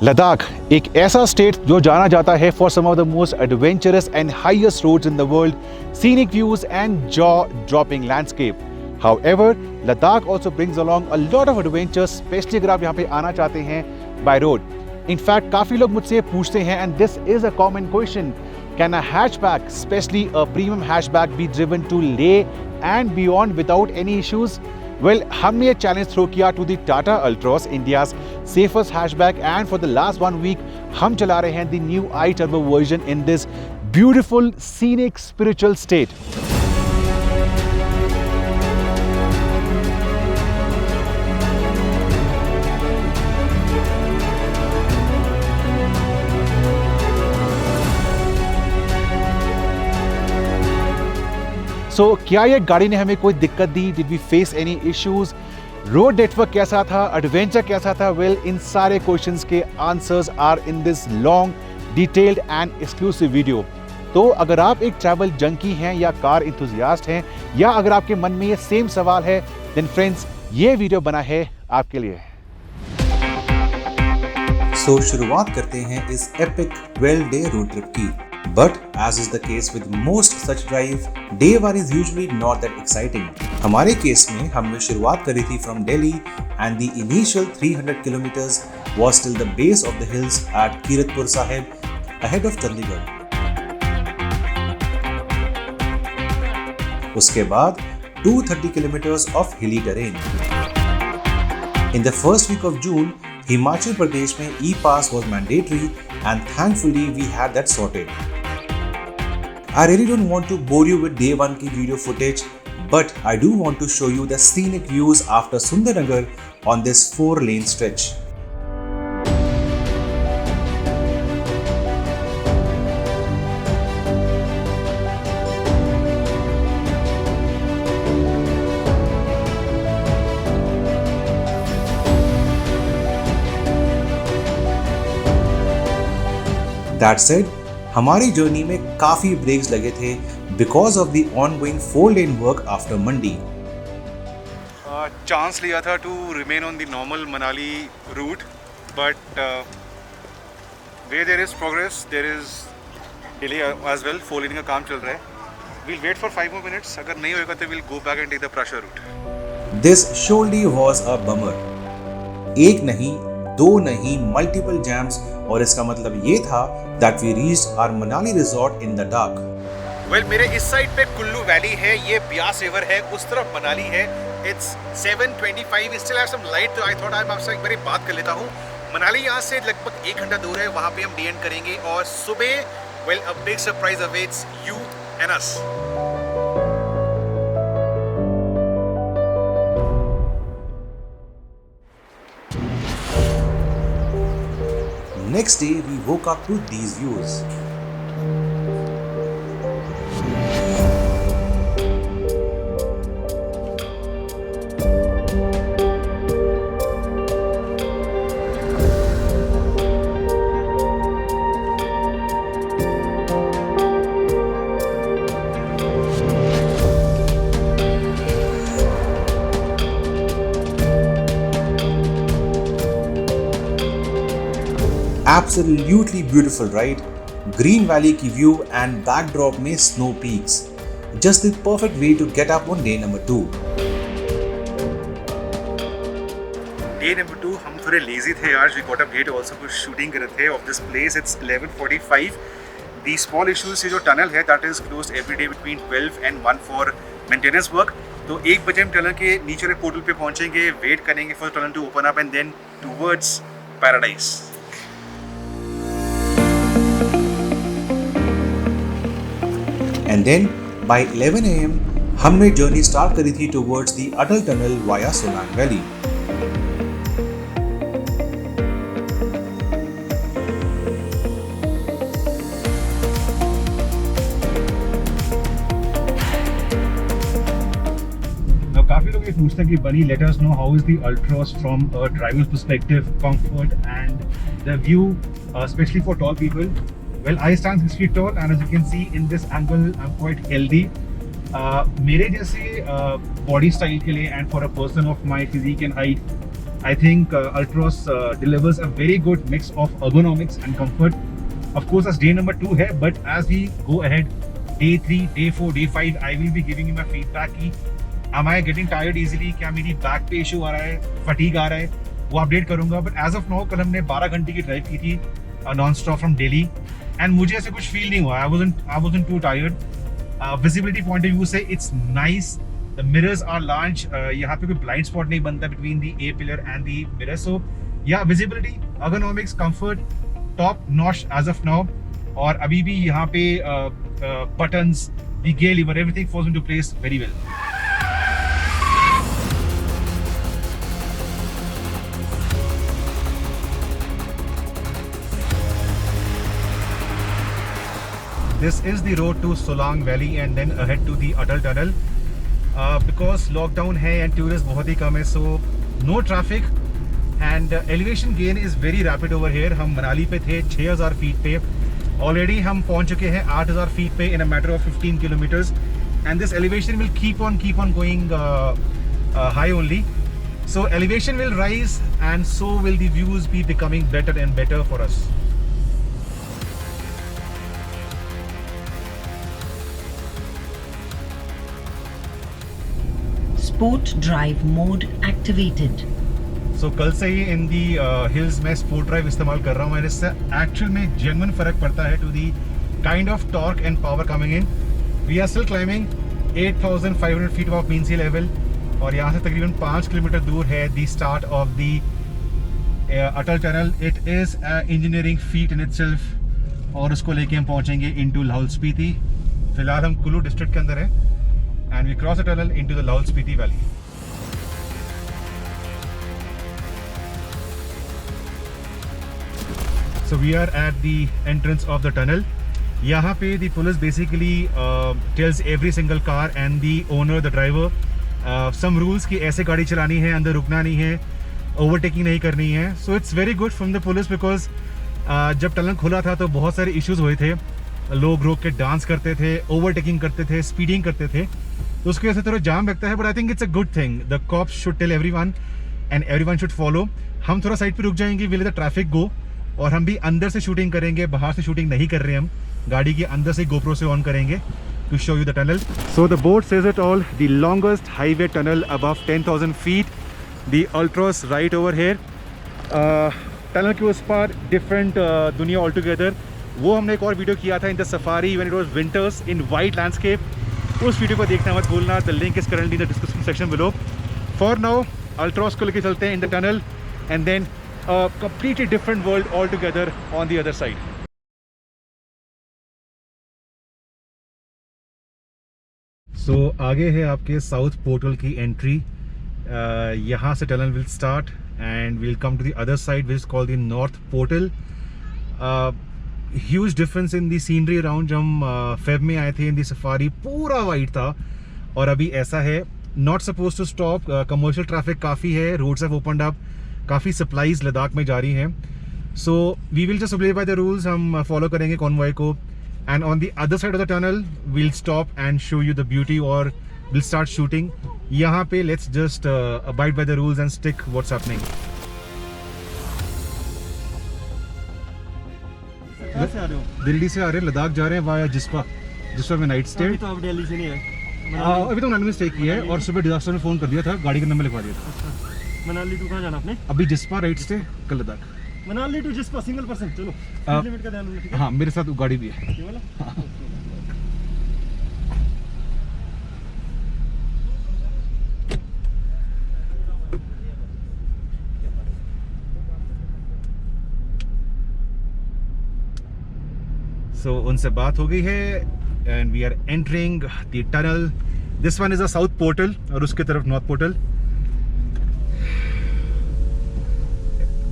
लद्दाख एक ऐसा स्टेट जो जाना जाता है for some of the most adventurous and highest roads in the world, scenic views and jaw-dropping landscape. However, Ladakh also brings along a lot of adventures, especially अगर आप यहाँ पे आना चाहते हैं by road. In fact, काफ़ी लोग मुझसे पूछते हैं and this is a common question. Can a hatchback, especially a premium hatchback, be driven to Leh and beyond without any issues? Well, हमने ये चैलेंज थ्रो किया to the Tata Altroz, India's safest hatchback, and for the last 1 week हम चला रहे हैं the new i turbo version in this beautiful scenic spiritual state. So क्या ये गाड़ी ने हमें कोई दिक्कत दी? Did we face any issues? Road network कैसा था? एडवेंचर कैसा था? वेल, इन सारे क्वेश्चंस के answers are in this long detailed and exclusive video. तो अगर आप एक ट्रैवल जंकी हैं या कार इंथुजियास्ट हैं, या अगर आपके मन में ये सेम सवाल है, देन फ्रेंड्स ये वीडियो बना है आपके लिए. सो शुरुआत करते हैं इस एपिक 12 डे रोड ट्रिप की. But as is the case with most such drive, day one is usually not that exciting. हमारे केस में हमने शुरुआत करी थी from Delhi and the initial 300 kilometers was till the base of the hills at Kiratpur Sahib ahead of Chandigarh. उसके बाद 230 kilometers of hilly terrain. In the first week of June, Himachal Pradesh में E-Pass was mandatory and thankfully we had that sorted. I really don't want to bore you with day 1 की video footage, but I do want to show you the scenic views after Sundarnagar on this 4-lane stretch. That said, हमारी journey में काफी breaks लगे थे because of the ongoing 4-lane work after Mandi. Chance लिया था to remain on the normal Manali route, but we there is progress there is delay as well. 4 lane का काम चल रहा है. We'll wait for 5 more minutes. अगर नहीं होगा तो we'll go back and take the Prashar route. This surely was a bummer. एक नहीं, 2 नहीं, मल्टीपल जैम्स, और इसका मतलब ये था that we reached our Manali resort in the dark. Well, मेरे इस साइड पे कुल्लू वैली है, ये ब्यास रिवर है, उस तरफ मनाली है. It's 7:25. We still have some light, तो I thought I'm आपसे एक बारी बात कर लेता हूँ. मनाली यहाँ से लगभग 1 घंटा दूर है, वहाँ पे हम डी एंड करेंगे, और सुबह well a big surprise awaits you and us. Next day, we woke up to these views. Absolutely beautiful, right? Green Valley की view and backdrop में snow peaks. Just the perfect way to get up on day number 2. Day number 2 हम थोड़े lazy थे आज. We got up late also कुछ shooting कर रहे थे of this place. It's 11:45. The small issues से जो tunnel है that is closed every day between 12 and 1 for maintenance work. तो 1 बजे हम टनल के नीचे वाले पोर्टल पे पहुंचेंगे, वेट करेंगे for the tunnel to open up and then towards paradise. And then by 11 AM, हमने जर्नी स्टार्ट करी थी towards the Atal Tunnel via Solang Valley. काफी लोग ये पूछते हैं कि बनी let us know how is the Ultros from a driver's perspective, comfort and the view, especially for tall people. Well, I stand 6 feet tall and as you can see in this angle I'm quite healthy. मेरे जैसे body style के लिए and for a person of my physique and height I think Ultros delivers a very good mix of ergonomics and comfort. Of course, that's day number 2 है, but as we go ahead, day 3, day 4, day 5, I will be giving you my feedback की am I getting tired easily, क्या मेरी back पे issue आ रहा है, fatigue आ रहा है, वो अपडेट करूंगा. बट एज ऑफ नाउ कल हमने 12 घंटे की ड्राइव की थी non stop from Delhi and मुझे ऐसे कुछ फील नहीं हुआ. I wasn't too tired. Visibility point of view से it's nice. The mirrors are large. यहाँ पे कोई ब्लाइंड स्पॉट नहीं बनता between the A pillar and the mirror. So yeah visibility, ergonomics, comfort, top notch as of now. और अभी भी यहाँ पे buttons, the gear lever, everything falls into place very well. This is the road to Solang Valley and then ahead to the Atal Tunnel. Because lockdown है and tourists बहुत ही कम है, so no traffic and elevation gain is very rapid over here. हम मनाली पे थे 6000 feet पे, already हम पहुंच चुके हैं 8000 फीट पे in a matter of 15 kilometers and this elevation will keep on going high only. So elevation will rise and so will the views be becoming better and better for us. Sport drive mode activated. So कल से ही इन दी hills में sport drive इस्तेमाल कर रहा हूँ. मैंने इससे actual में जेन्युइन फर्क पड़ता है to the kind of torque and power coming in. We are still climbing 8500 feet of mean sea level और यहाँ से तकरीबन 5 किलोमीटर दूर है the start of the Atal tunnel. It is engineering feat in itself और उसको लेके हम पहुँचेंगे इनटू लाहौल स्पीति. फिलहाल हम कुल्लू डिस्ट्रिक्ट के अंदर है and we cross the tunnel into the Lahaul Spiti Valley. So we are at the entrance of the tunnel. यहाँ पे the police basically tells every single car and the owner, the driver, some rules कि ऐसे गाड़ी चलानी है, अंदर रुकना नहीं है, overtaking नहीं करनी है. So it's very good from the police because जब टनल खुला था तो बहुत सारे issues हुए थे. लोग रोक के डांस करते थे, ओवरटेकिंग करते थे, स्पीडिंग करते थे, तो उसकी वजह से थोड़ा जाम लगता है. But I think it's a good thing. The cops should tell everyone and everyone should follow. हम थोड़ा साइड पे रुक जाएंगे, विल द ट्रैफिक गो, और हम भी अंदर से शूटिंग करेंगे, बाहर से शूटिंग नहीं कर रहे हैं. हम गाड़ी के अंदर से गोप्रो से ऑन करेंगे to show you the tunnel. So the board says it all. The longest highway tunnel above 10,000 feet. The Altroz right over here. Tunnel के उस पार डिफरेंट दुनिया ऑल टुगेदर. वो हमने एक और वीडियो किया था in the Safari when it was winters in white landscape. उस वीडियो को देखना मत भूलना. The link is currently in the description section below. For now Altroz को लेके चलते हैं in the tunnel and then completely different world altogether on the other side. So आगे है आपके साउथ पोर्टल की एंट्री. यहाँ से tunnel will start and will come to the other side which is called the north portal. Huge difference in the scenery around. जब हम Feb में आए थे इन दी सफारी पूरा वाइट था और अभी ऐसा है. Not suppose to stop. Commercial traffic काफ़ी है, रोड्स हैव ओपनड अप, काफ़ी सप्लाईज लद्दाख में जारी हैं. So we will just obey by the rules. हम फॉलो करेंगे कॉन्वॉय को and on the other side of the tunnel will stop and show you the beauty और विल स्टार्ट शूटिंग. यहाँ पे let's just abide by the rules and stick what's happening. से आ रहे हो? दिल्ली से आ रहे हैं, लद्दाख जा रहे हैं वाया जिस्पा में नाइट स्टे. अभी तो आप दिल्ली से नहीं है. अभी तो मनाली में स्टे किया है और सुबह डिजास्टर में फ़ोन कर दिया था, गाड़ी का नंबर लिखवा दिया था. अच्छा, मनाली टू कहाँ जाना आपने? अभी जिस्पा राइट स्टे, कल Ladakh. Manali to Jispa single person. चलो लिमिट का ध्यान रखना. हाँ, मेरे साथ गाड़ी भी है. ये वाला? सो उनसे बात हो गई है and we are entering the tunnel. This one is a south portal और उसके तरफ north portal.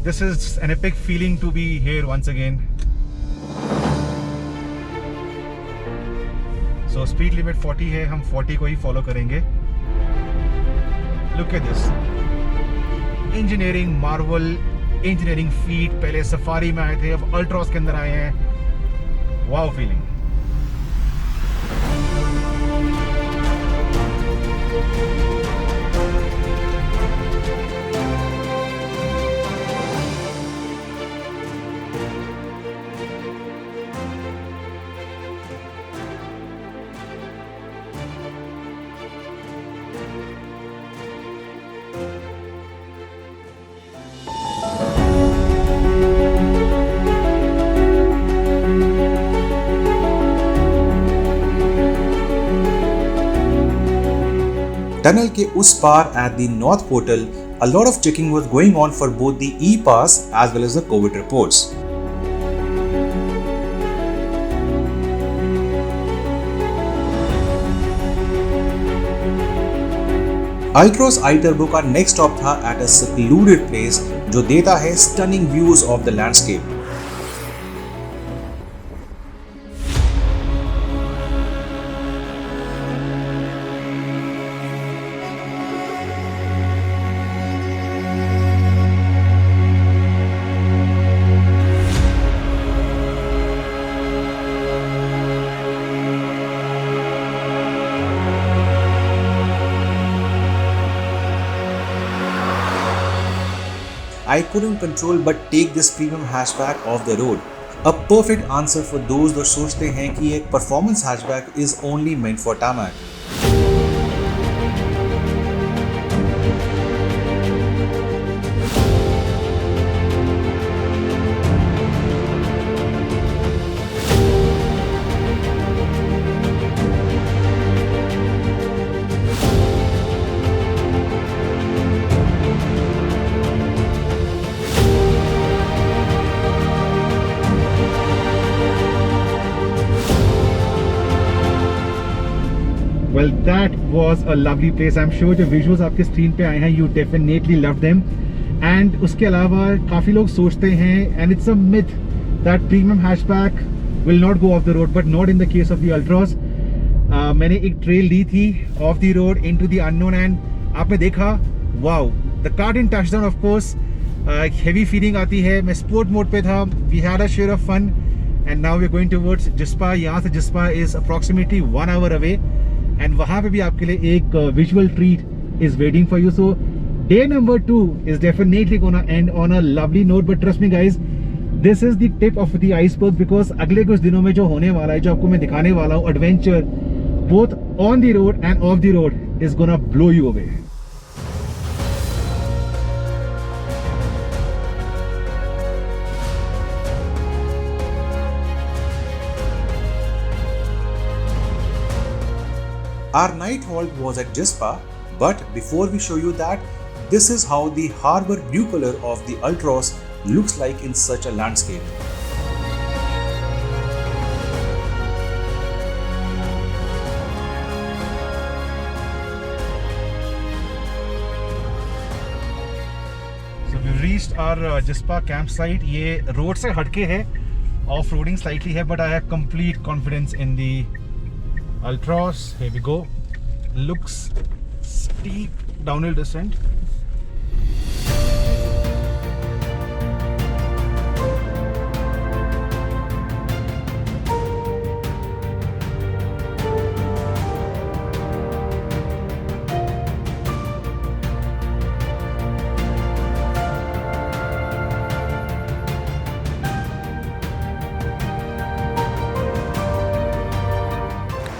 This is an epic feeling to be here once again. So speed limit 40 है, हम 40 को ही फॉलो करेंगे. Look at this engineering marvel, engineering feet. पहले Safari में आए थे, अब अल्ट्रॉस के अंदर आए हैं. Wow feeling. टनल के उस पार at the North Portal, a lot of checking was going on for both the e-pass as well as the COVID reports. Ultros iTurbo का next stop था at a secluded place जो देता है stunning views of the landscape. I couldn't control but take this premium hatchback off the road. A perfect answer for those जो सोचते हैं कि एक performance hatchback is only meant for tarmac. Well, that was a lovely place. I'm sure जो visuals आपके screen पे आए हैं, you definitely loved them. And उसके अलावा काफ़ी लोग सोचते हैं, and it's a myth that premium hatchback will not go off the road, but not in the case of the Ultros. मैंने एक ट्रेल ली थी off the road into the unknown, and आपने देखा, wow, the car didn't touch down, of course. Heavy feeling आती है. मैं sport mode पे था. We had a share of fun, and now we're going towards Jispa. यहाँ से Jispa is approximately 1 hour away. And वहाँ पे भी आपके लिए एक visual treat is waiting for you. So day number 2 is definitely gonna end on a lovely note. But trust me guys, this is the tip of the iceberg, because अगले कुछ दिनों में जो होने वाला है, जो आपको मैं दिखाने वाला हूँ, adventure both on the road and off the road is gonna blow you away. Our night halt was at Jispa, but before we show you that, this is how the harbor blue color of the Ultros looks like in such a landscape. So we've reached our Jispa campsite. ये road से हटके है, off-roading slightly है, but I have complete confidence in the Ultros. Here we go. Looks steep downhill descent.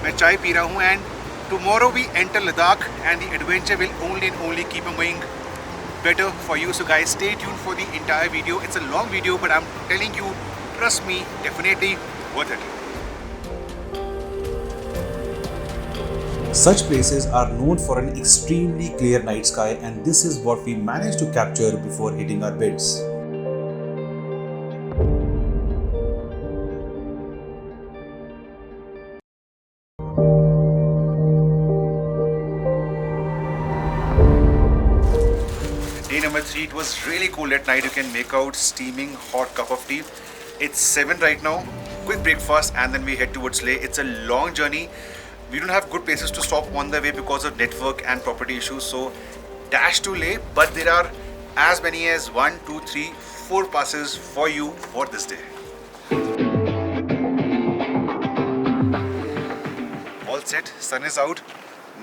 मैं चाय P रहा हूँ, and tomorrow we enter Ladakh, and the adventure will only keep on going better for you. So guys, stay tuned for the entire video. It's a long video, but I'm telling you, trust me, definitely worth it. Such places are known for an extremely clear night sky, and this is what we managed to capture before hitting our beds. Day number 3, it was really cool at night. You can make out steaming hot cup of tea. It's 7 right now. Quick breakfast and then we head towards Leh. It's a long journey. We don't have good places to stop on the way because of network and property issues. So dash to Leh, but there are as many as 1, 2, 3, 4 passes for you for this day. All set, sun is out,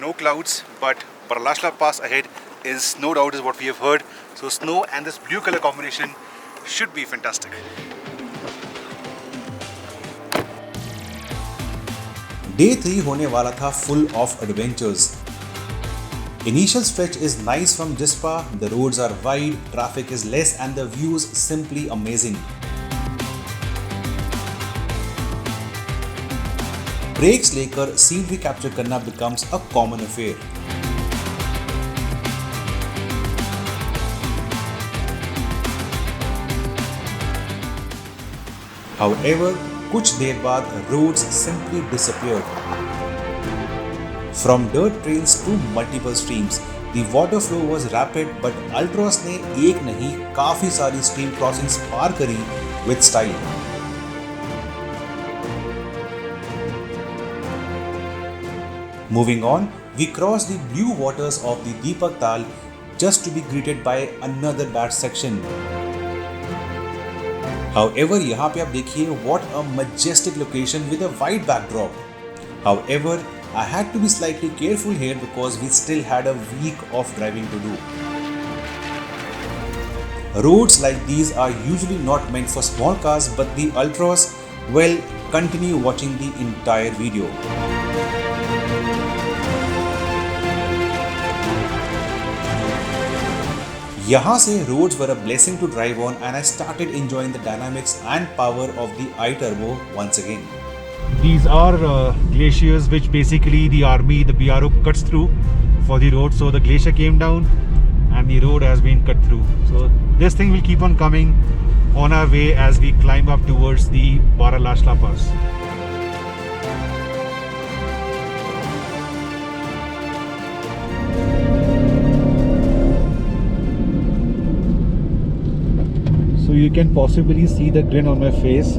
no clouds, but Barlashla Pass ahead is no doubt is what we have heard. So snow and this blue color combination should be fantastic. Day 3 होने वाला था full of adventures. Initial stretch is nice from Jispa, the roads are wide, traffic is less and the views simply amazing. Breaks लेकर scenery capture करना becomes a common affair. However, कुछ देर बाद roads simply disappeared. From dirt trails to multiple streams, the water flow was rapid, but Ultros ने एक नहीं काफी सारी stream crossings पार करी with style. Moving on, we crossed the blue waters of the Deepak Tal just to be greeted by another bad section. However, यहाँ पे आप देखिए what a majestic location with a wide backdrop. However, I had to be slightly careful here because we still had a week of driving to do. Roads like these are usually not meant for small cars, but the Ultros, well, continue watching the entire video. यहाँ से roads were a blessing to drive on, and I started enjoying the dynamics and power of the iTurbo once again. These are glaciers which basically the army, the BRO cuts through for the road. So the glacier came down and the road has been cut through. So this thing will keep on coming on our way as we climb up towards the Baralashla Pass. So you can possibly see the grin on my face.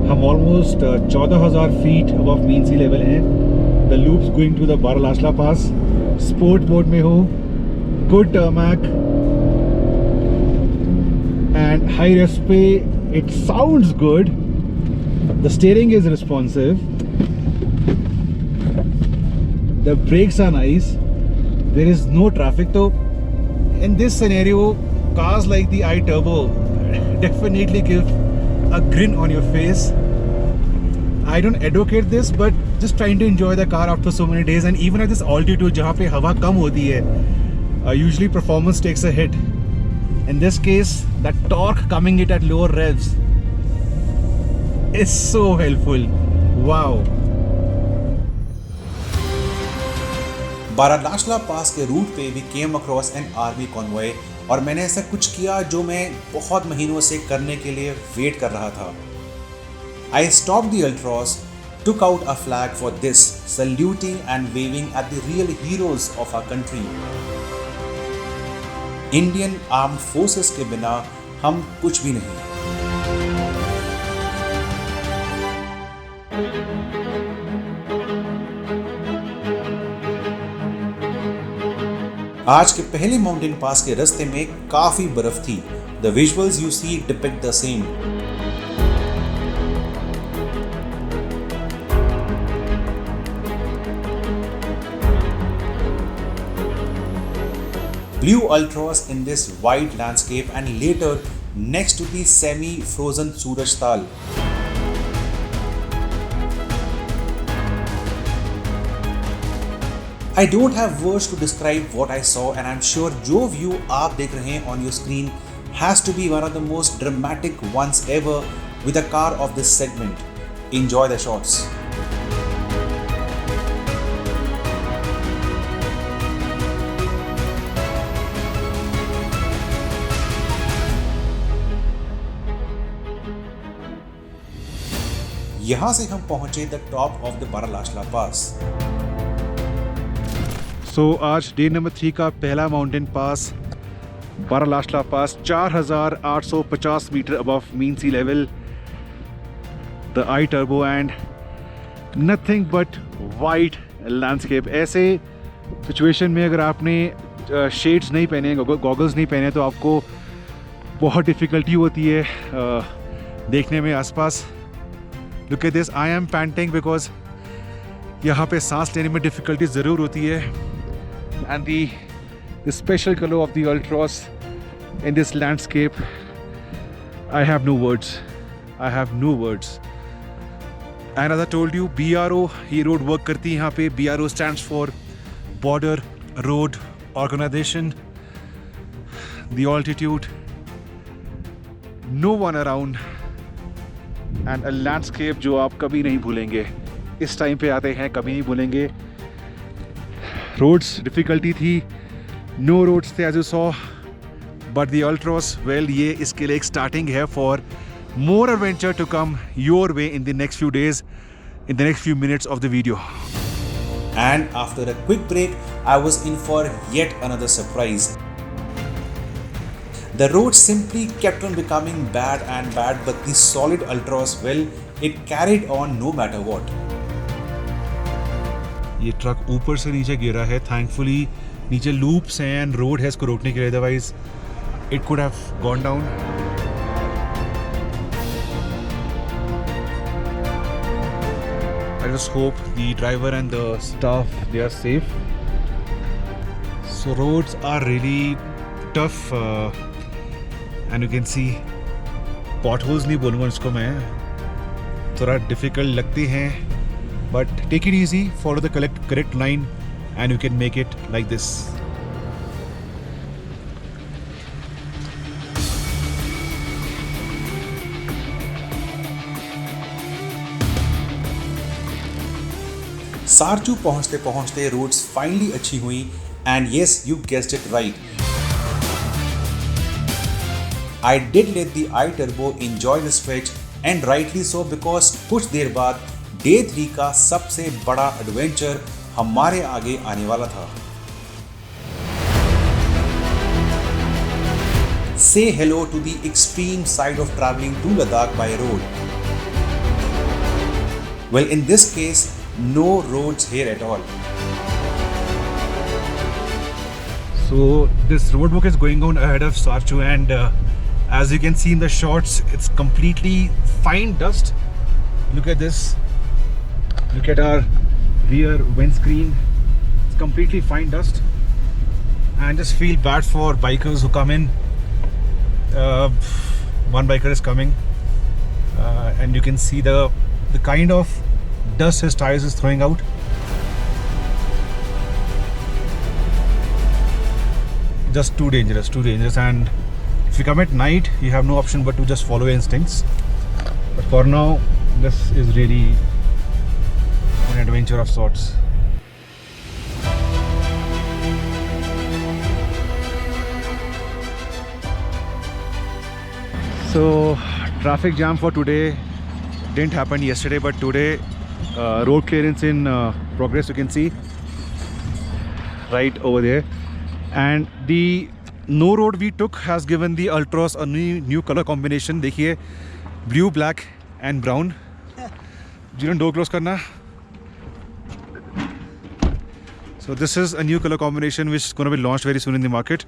हम almost 14,000 feet above mean sea level हैं. The loops going to the Baralashla pass. Sport mode में हो, good tarmac and high rest पे. It sounds good. The steering is responsive. The brakes are nice. There is no traffic. तो in this scenario, cars like the iTurbo definitely give a grin on your face. I don't advocate this, but just trying to enjoy the car after so many days, and even at this altitude जहाँ पे हवा कम होती है, usually performance takes a hit. In this case, that torque coming it at lower revs is so helpful. Wow. बारालाशला पास के root पे we came across an army convoy, और मैंने ऐसा कुछ किया जो मैं बहुत महीनों से करने के लिए वेट कर रहा था. I stopped the Ultros, took out a flag for this, saluting and waving at the real heroes of our country. Indian Armed Forces के बिना हम कुछ भी नहीं. आज के पहले माउंटेन पास के रास्ते में काफी बर्फ थी. The visuals you see depict the same. Blue Ultros in this wide landscape, and later next to the semi-frozen Suraj Tal. I don't have words to describe what I saw, and I'm sure जो view आप देख रहे हैं on your screen has to be one of the most dramatic ones ever with a car of this segment. Enjoy the shots. यहाँ से हम पहुंचे the top of the Baralashla Pass. So आज डे नंबर 3 का पहला mountain pass, Baralashla pass, 4,850 metre above mean sea level. The iTurbo and nothing but wide landscape. ऐसे situation में अगर आपने शेड्स नहीं पहने, गॉगल्स नहीं पहने, तो आपको बहुत डिफ़िकल्टी होती है देखने में आसपास. Look at this, I am painting because यहाँ पे सांस लेने में डिफ़िकल्टी ज़रूर होती है. And the special color of the Ultros in this landscape, I have no words. I have no words. And as I told you, BRO ये road work करती है यहाँ पे. BRO stands for Border Road Organization. The altitude, no one around, and a landscape जो आप कभी नहीं भूलेंगे. इस टाइम पे आते हैं, कभी नहीं भूलेंगे. रोड्स डिफ़िकल्टी थी, नो रोड्स थे as you saw, but the Ultros, well, ये इसके लिए एक स्टार्टिंग है for more adventure to come your way in the next few days, in the next few minutes of the video. And after a quick break, I was in for yet another surprise. The road simply kept on becoming bad and bad, but the solid Ultros, well, it carried on no matter what. ये truck ऊपर से नीचे गिरा है. Thankfully नीचे loops हैं and road है इसको रोकने के लिए, otherwise it could have gone down. I just hope the driver and the staff, they are safe. So roads are really tough and you can see potholes नहीं बोलूँगा इसको मैं, थोड़ा difficult लगती हैं, but take it easy, follow the correct line and you can make it like this. Sarchu पहुंचते पहुंचते roads finally अच्छी हुई and yes you guessed it right. I did let the iTurbo enjoy the stretch and rightly so because कुछ देर बाद day 3 का सबसे बड़ा adventure हमारे आगे आने वाला था. Say hello to the extreme side of traveling to Ladakh by road. Well, in this case, no roads here at all. So this roadwork is going on ahead of Sarchu and as you can see in the shots, it's completely fine dust. Look at this. Look at our rear windscreen. It's completely fine dust. And just feel bad for bikers who come in. One biker is coming and you can see the kind of dust his tires is throwing out. Just too dangerous, and if you come at night you have no option but to just follow your instincts. But for now this is really an adventure of sorts. So traffic jam for today didn't happen yesterday, but today road clearance in progress, you can see right over there. And the no road we took has given the Ultros a new color combination. देखिए, blue, black and brown. जिन्होंने door close करना. So this is a new color combination which is going to be launched very soon in the market.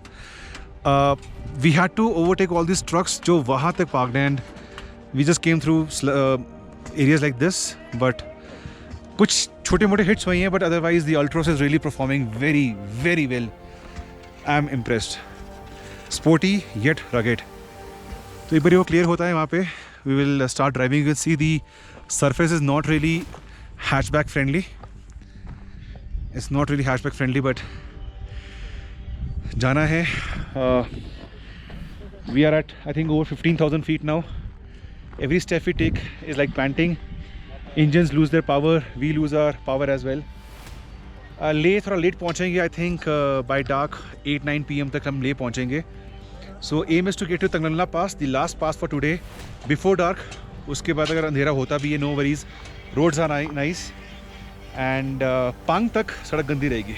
We had to overtake all these trucks जो वहाँ तक parked and we just came through areas like this. But कुछ छोटे मोटे hits हुई हैं, but otherwise the Ultros is really performing very, very well. I'm impressed. Sporty yet rugged. तो एक बार वो clear होता है वहाँ पे, we will start driving. You can see the surface is not really hatchback friendly. It's not really hatchback friendly, but जाना है. We are at I think over 15,000 feet now. Every step we take is like panting. Engines lose their power, we lose our power as well. ले थोड़ा late पहुँचेंगे. I think by dark 8-9 PM तक हम ले पहुँचेंगे. So aim is to get to Tangnala Pass, the last pass for today, before dark. उसके बाद अगर अंधेरा होता भी है, no worries. Roads are nice and पांग तक सड़क गंदी रहेगी.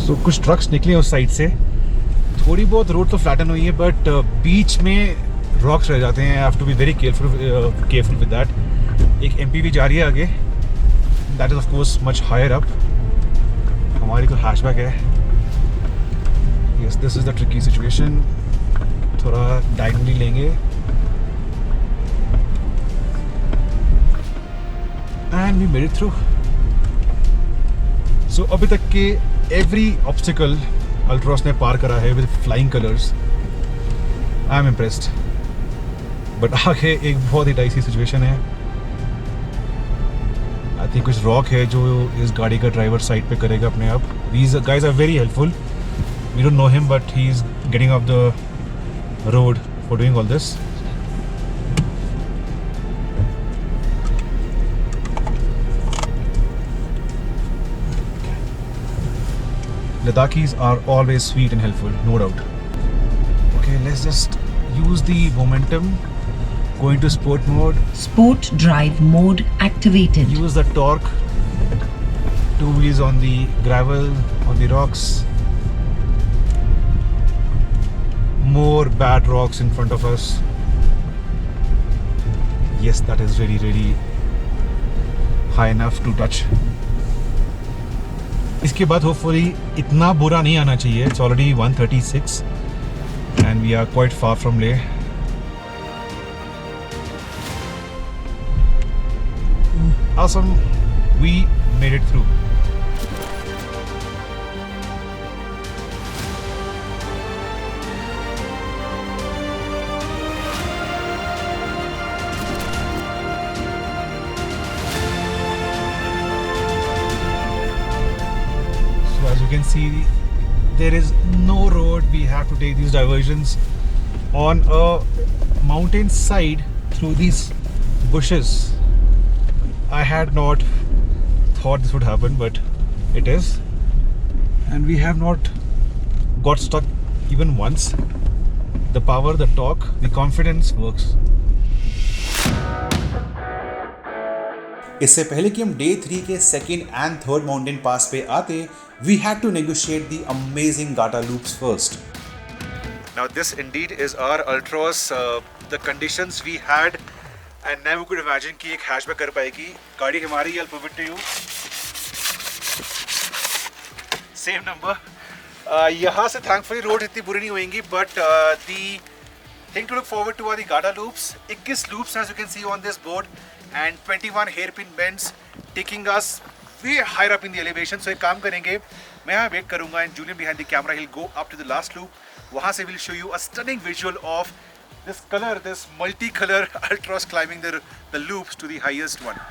So कुछ ट्रक्स निकले उस साइड से. थोड़ी बहुत रोड तो फ्लैटन हुई है, बट बीच में रॉक्स रह जाते हैं. I have to be very careful with that. एक MPV जा रही है आगे. That is of course much higher up. हमारी तो हैचबैक है. Yes, this is the tricky situation. थोड़ा डायगनली लेंगे. And we made it through. So अभी तक के every obstacle Ultros ने पार करा है with flying colors. I am impressed. But आगे एक बहुत ही dicey situation है. I think कुछ रॉक है जो इस गाड़ी का ड्राइवर साइड पे करेगा अपने आप. These guys are very helpful. We don't know him, but he's getting off the road for doing all this. Ladakhis are always sweet and helpful, no doubt. Okay, let's just use the momentum Going to sport mode. Sport drive mode activated. Use the torque. 2 wheels on the gravel, on the rocks. More bad rocks in front of us. Yes, that is really high enough to touch. इसके बाद hopefully इतना बुरा नहीं आना चाहिए. It's already 1:36 and we are quite far from Leh. Awesome, we made it through. So as you can see, there is no road. We have to take these diversions on a mountain side through these bushes. I had not thought this would happen, but it is, and we have not got stuck even once. The power, the torque, the confidence works. इससे पहले कि हम day 3 के second and third mountain pass पे आते, we had to negotiate the amazing Gata loops first. Now this indeed is our Ultros. The conditions we had, and never could imagine कि एक hatchback कर पाएगी. गाड़ी हमारी, I'll prove it to you. Same number. यहाँ से thankfully road इतनी बुरी नहीं होएंगी, but the thing to look forward to are the Gata loops. 21 loops as you can see on this board, and 21 hairpin bends, taking us way higher up in the elevation. So एक काम करेंगे, मैं यहाँ wait करूँगा, and Julian behind the camera, he'll go up to the last loop. वहाँ से we'll show you a stunning visual of this multicolor Ultros climbing the loops to the highest one.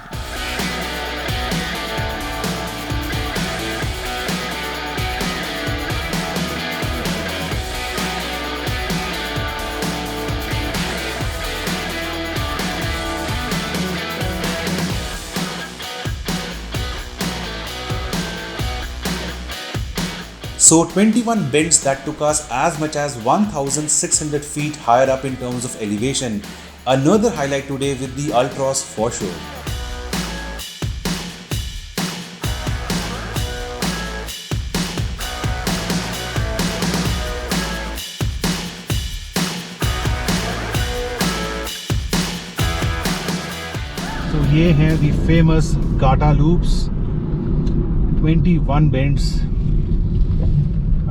So 21 bends that took us as much as 1,600 feet higher up in terms of elevation. Another highlight today with the Ultros for sure. So ये हैं the famous Gata loops. 21 bends.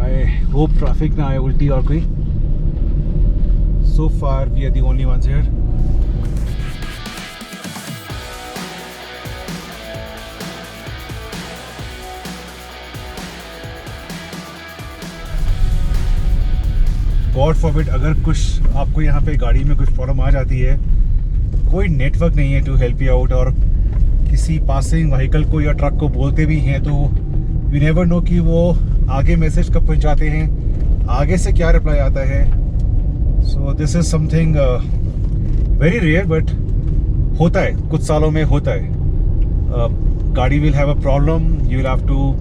I hope traffic ना आए उल्टी और कोई. So far we are the only ones here. God forbid अगर कुछ आपको यहाँ पे गाड़ी में कुछ प्रॉब्लम आ जाती है, कोई नेटवर्क नहीं है टू हेल्प यू आउट, और किसी पासिंग व्हीकल को या ट्रक को बोलते भी हैं तो वी नेवर नो कि वो आगे मैसेज कब पहुंचाते हैं, आगे से क्या रिप्लाई आता है. So this is something very rare, but होता है, कुछ सालों में होता है. गाड़ी will have a problem, you will have to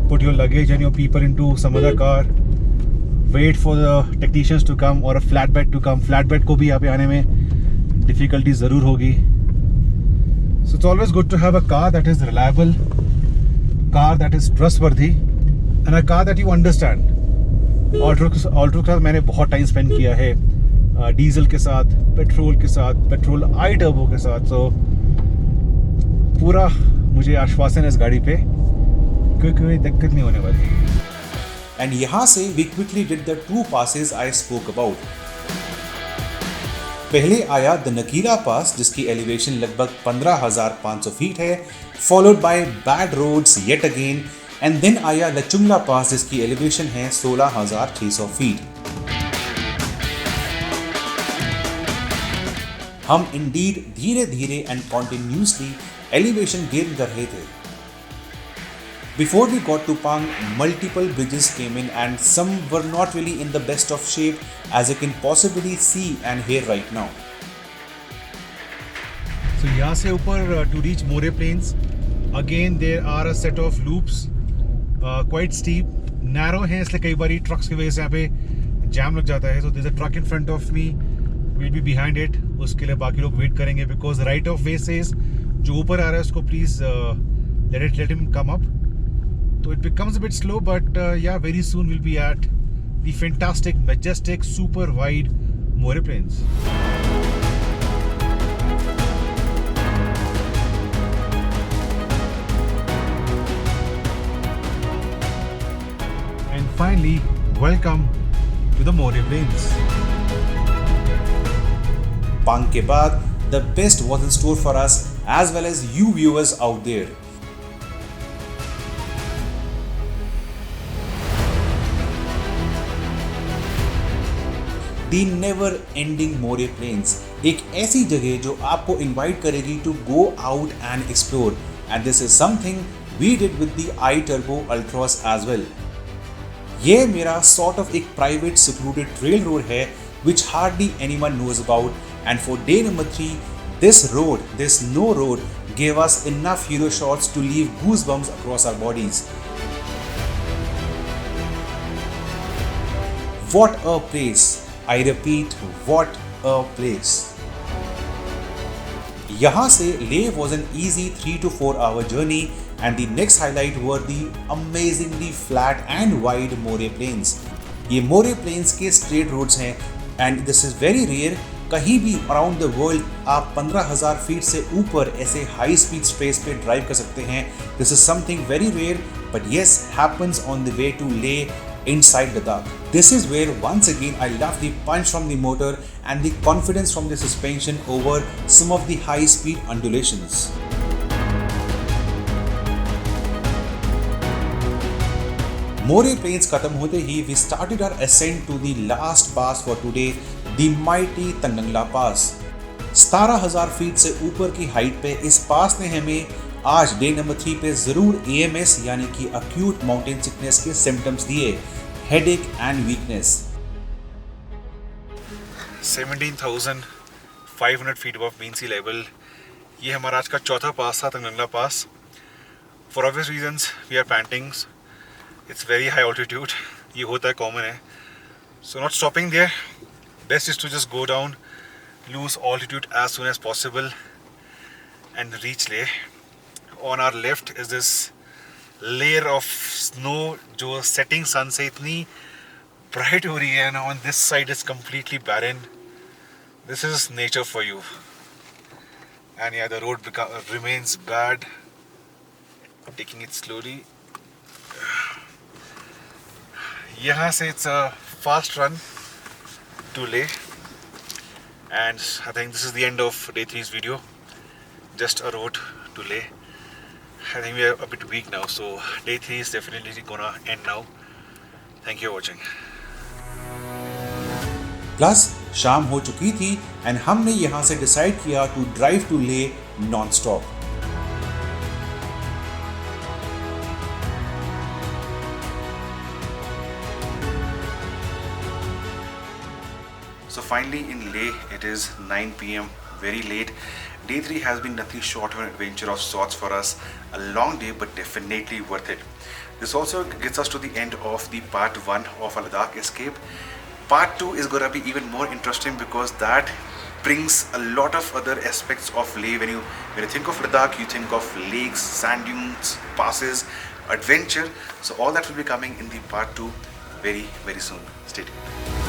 put your luggage and your people into some other car, wait for the technicians to come और a flat bed to come. Flat bed को भी यहाँ पे आने में difficulty ज़रूर होगी. So it's always good to have a car that is reliable, car that is trustworthy, and a car that you understand. Altroz के साथ मैंने बहुत टाइम स्पेंड किया है, डीजल के साथ, पेट्रोल के साथ, पेट्रोल आई टर्बो के साथ. सो पूरा मुझे आश्वासन है इस गाड़ी पे, कोई दिक्कत नहीं होने वाली. एंड यहाँ से we quickly did the 2 passes I spoke about. पहले आया द नकीला पास जिसकी एलिवेशन लगभग 15,500 फीट है, followed by bad roads yet again, and then आया लचुंगला पास जिसकी एलिवेशन है 16,600 फीट. हम इंडीड धीरे धीरे एंड कॉन्टिन्यूसली एलिवेशन गेन कर रहे थे. Before we got to Pang, multiple bridges came in and some were not really in the best of shape, as you can possibly see and hear right now. So यहाँ से ऊपर to reach More Plains, again there are a set of loops, quite steep, narrow हैं, इसलिए कई बारी trucks की वजह से यहाँ पे जैम लग जाता है. So there's a truck in front of me, we'll be behind it. उसके लिए बाकी लोग वेट करेंगे because right of way says जो ऊपर आ रहा है उसको please let him come up. तो it becomes a bit slow but yeah very soon will be at the fantastic majestic super wide More plains. And finally, welcome to the Moreh Plains. Pang ke baad, the best was in store for us as well as you viewers out there. The never ending Moreh Plains, एक ऐसी जगह जो आपको invite करेगी to go out and explore, and this is something we did with the iTurbo Ultros as well. ये मेरा sort of एक private secluded trail road है which hardly anyone knows about. And for day number 3, this road, this no road, gave us enough hero shots to leave goosebumps across our bodies. What a place! I repeat, what a place! यहाँ से Leh was an easy 3 to 4 hour journey, and the next highlight were the amazingly flat and wide Moreh Plains. ये Moreh Plains के straight roads हैं, and this is very rare. कहीं भी around the world आप 15,000 feet से ऊपर ऐसे high speed stretches पे ड्राइव कर सकते हैं. This is something very rare but yes happens on the way to Leh inside Ladakh. This is where once again I love the punch from the motor and the confidence from the suspension over some of the high speed undulations. Moreh Plains खत्म होते ही we started our ascent to the last pass for today, the mighty Tangangla Pass. 17,000 feet से ऊपर की height पे इस पास ने हमें आज डे नंबर 3 पे जरूर AMS यानी कि acute mountain sickness के symptoms दिए, headache and weakness. 17,500 feet above mean sea level. ये हमारा आज का चौथा पास था तंगंगला पास. For obvious reasons we are panting. It's very high altitude. ये होता है common है. So not stopping there. Best is to just go down, lose altitude as soon as possible and reach Leh. On our left is this layer of snow जो setting sun से इतनी bright हो रही है, and on this side is completely barren. This is nature for you. And yeah, the road remains bad. Taking it slowly. यहाँ से it's a fast run to Leh, and I think this is the end of day 3's video. Just a road to Leh. I think we are a bit weak now, so day 3 is definitely gonna end now. Thank you for watching. Plus शाम हो चुकी थी and हमने यहाँ से decide किया to drive to Leh non-stop. So finally in Leh, it is 9 PM, very late. Day 3 has been nothing short of an adventure of sorts for us. A long day, but definitely worth it. This also gets us to the end of the part 1 of our Ladakh escape. Part 2 is going to be even more interesting because that brings a lot of other aspects of Leh. When you think of Ladakh, you think of lakes, sand dunes, passes, adventure. So all that will be coming in the part 2 very, very soon. Stay tuned.